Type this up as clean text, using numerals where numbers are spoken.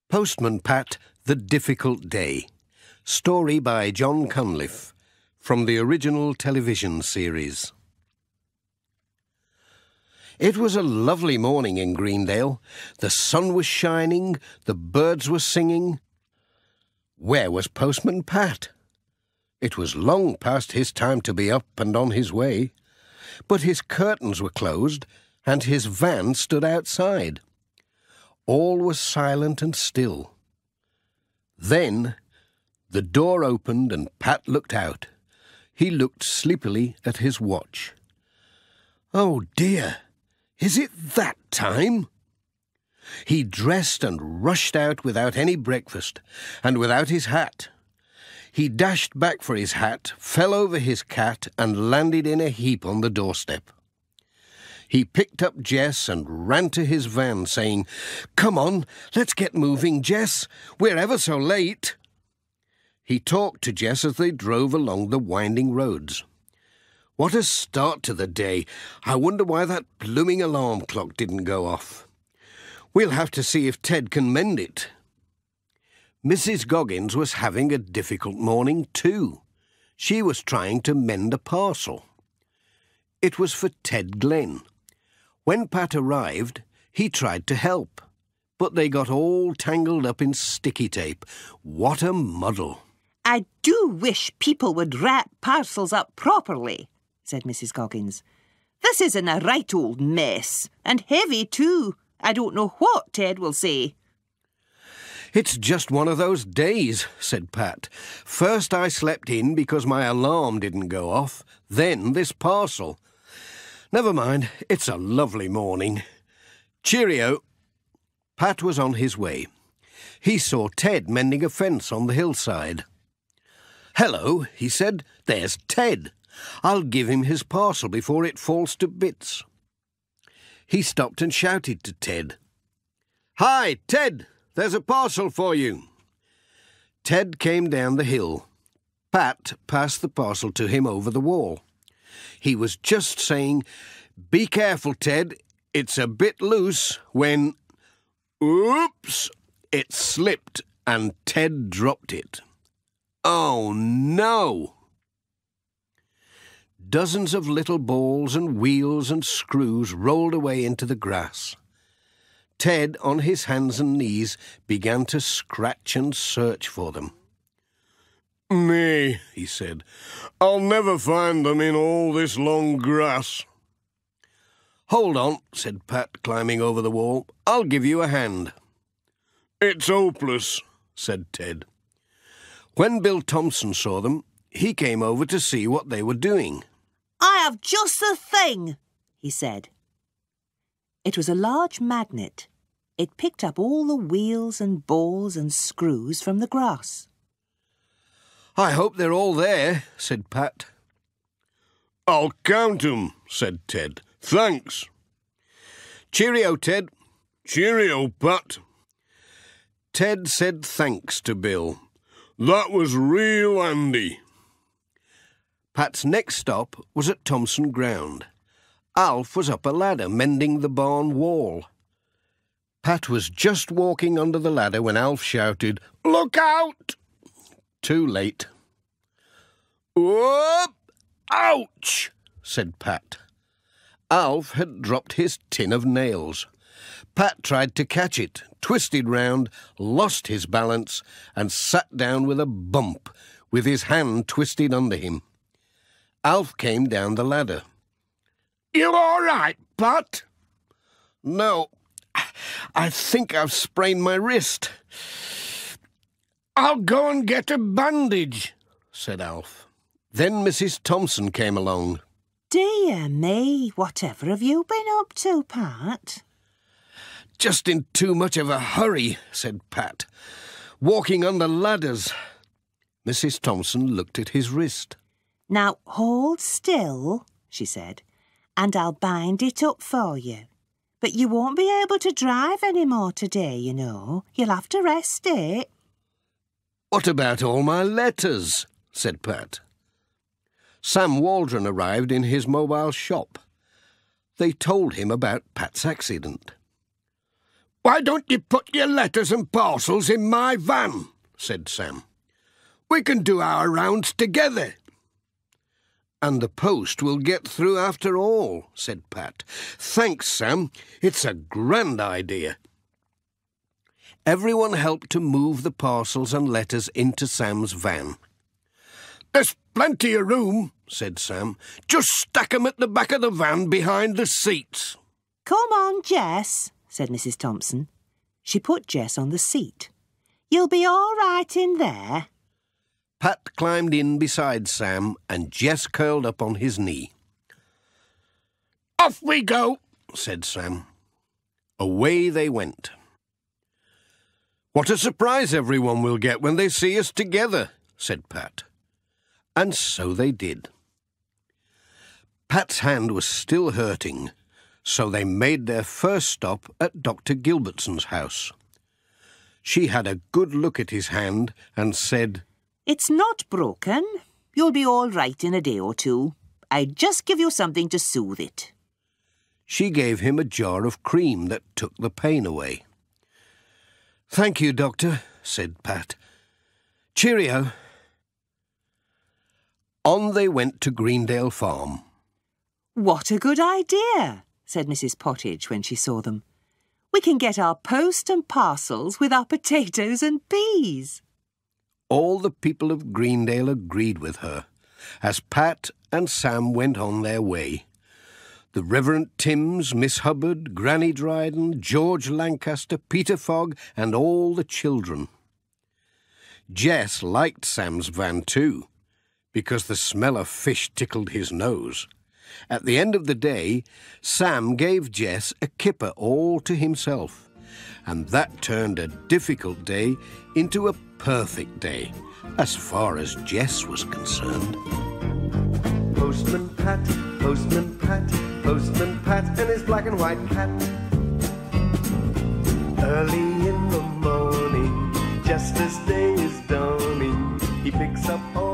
Postman Pat, The Difficult Day. Story by John Cunliffe, from the original television series. It was a lovely morning in Greendale. The sun was shining, the birds were singing. Where was Postman Pat? It was long past his time to be up and on his way, but his curtains were closed and his van stood outside. All was silent and still. Then the door opened and Pat looked out. He looked sleepily at his watch. Oh dear, is it that time? He dressed and rushed out without any breakfast and without his hat. He dashed back for his hat, fell over his cat and landed in a heap on the doorstep. He picked up Jess and ran to his van, saying, "Come on, let's get moving, Jess. We're ever so late." He talked to Jess as they drove along the winding roads. What a start to the day. I wonder why that blooming alarm clock didn't go off. We'll have to see if Ted can mend it. Mrs. Goggins was having a difficult morning too. She was trying to mend a parcel. It was for Ted Glenn. When Pat arrived, he tried to help, but they got all tangled up in sticky tape. What a muddle. "I do wish people would wrap parcels up properly," said Mrs. Goggins. "This isn't a right old mess, and heavy too. I don't know what Ted will say." "It's just one of those days," said Pat. "First I slept in because my alarm didn't go off, then this parcel. Never mind, it's a lovely morning. Cheerio." Pat was on his way. He saw Ted mending a fence on the hillside. "Hello," he said. "There's Ted. I'll give him his parcel before it falls to bits." He stopped and shouted to Ted. "Hi, Ted, there's a parcel for you." Ted came down the hill. Pat passed the parcel to him over the wall. He was just saying, "Be careful, Ted, it's a bit loose," when, oops, it slipped and Ted dropped it. Oh no! Dozens of little balls and wheels and screws rolled away into the grass. Ted, on his hands and knees, began to scratch and search for them. "Me," he said, "I'll never find them in all this long grass." "Hold on," said Pat, climbing over the wall. "I'll give you a hand." "It's hopeless," said Ted. When Bill Thompson saw them, he came over to see what they were doing. "I have just the thing," he said. It was a large magnet. It picked up all the wheels and balls and screws from the grass. "I hope they're all there," said Pat. "I'll count 'em," said Ted. "Thanks." "Cheerio, Ted." "Cheerio, Pat." Ted said thanks to Bill. "That was real handy." Pat's next stop was at Thompson Ground. Alf was up a ladder mending the barn wall. Pat was just walking under the ladder when Alf shouted, "Look out!" Too late. "Whoop! Ouch!" said Pat. Alf had dropped his tin of nails. Pat tried to catch it, twisted round, lost his balance, and sat down with a bump, with his hand twisted under him. Alf came down the ladder. "You all right, Pat?" "No, I think I've sprained my wrist." "I'll go and get a bandage," said Alf. Then Mrs. Thompson came along. "Dear me, whatever have you been up to, Pat?" "Just in too much of a hurry," said Pat. "Walking under ladders." Mrs. Thompson looked at his wrist. "Now hold still," she said, "and I'll bind it up for you. But you won't be able to drive any more today, you know. You'll have to rest it." "What about all my letters?" said Pat. Sam Waldron arrived in his mobile shop. They told him about Pat's accident. "Why don't you put your letters and parcels in my van?" said Sam. "We can do our rounds together." "And the post will get through after all," said Pat. "Thanks, Sam. It's a grand idea." Everyone helped to move the parcels and letters into Sam's van. "There's plenty of room," said Sam. "Just stack 'em at the back of the van behind the seats." "Come on, Jess," said Mrs. Thompson. She put Jess on the seat. "You'll be all right in there." Pat climbed in beside Sam and Jess curled up on his knee. "Off we go," said Sam. Away they went. "What a surprise everyone will get when they see us together," said Pat. And so they did. Pat's hand was still hurting, so they made their first stop at Dr. Gilbertson's house. She had a good look at his hand and said, "It's not broken. You'll be all right in a day or two. I'd just give you something to soothe it." She gave him a jar of cream that took the pain away. "Thank you, Doctor," said Pat. "Cheerio." On they went to Greendale Farm. "What a good idea," said Mrs. Pottage when she saw them. "We can get our post and parcels with our potatoes and peas." All the people of Greendale agreed with her, as Pat and Sam went on their way. The Reverend Timms, Miss Hubbard, Granny Dryden, George Lancaster, Peter Fogg, and all the children. Jess liked Sam's van too, because the smell of fish tickled his nose. At the end of the day, Sam gave Jess a kipper all to himself, and that turned a difficult day into a perfect day, as far as Jess was concerned. Postman Pat, Postman Pat, Postman Pat and his black and white cat. Early in the morning, just as day is dawning, he picks up all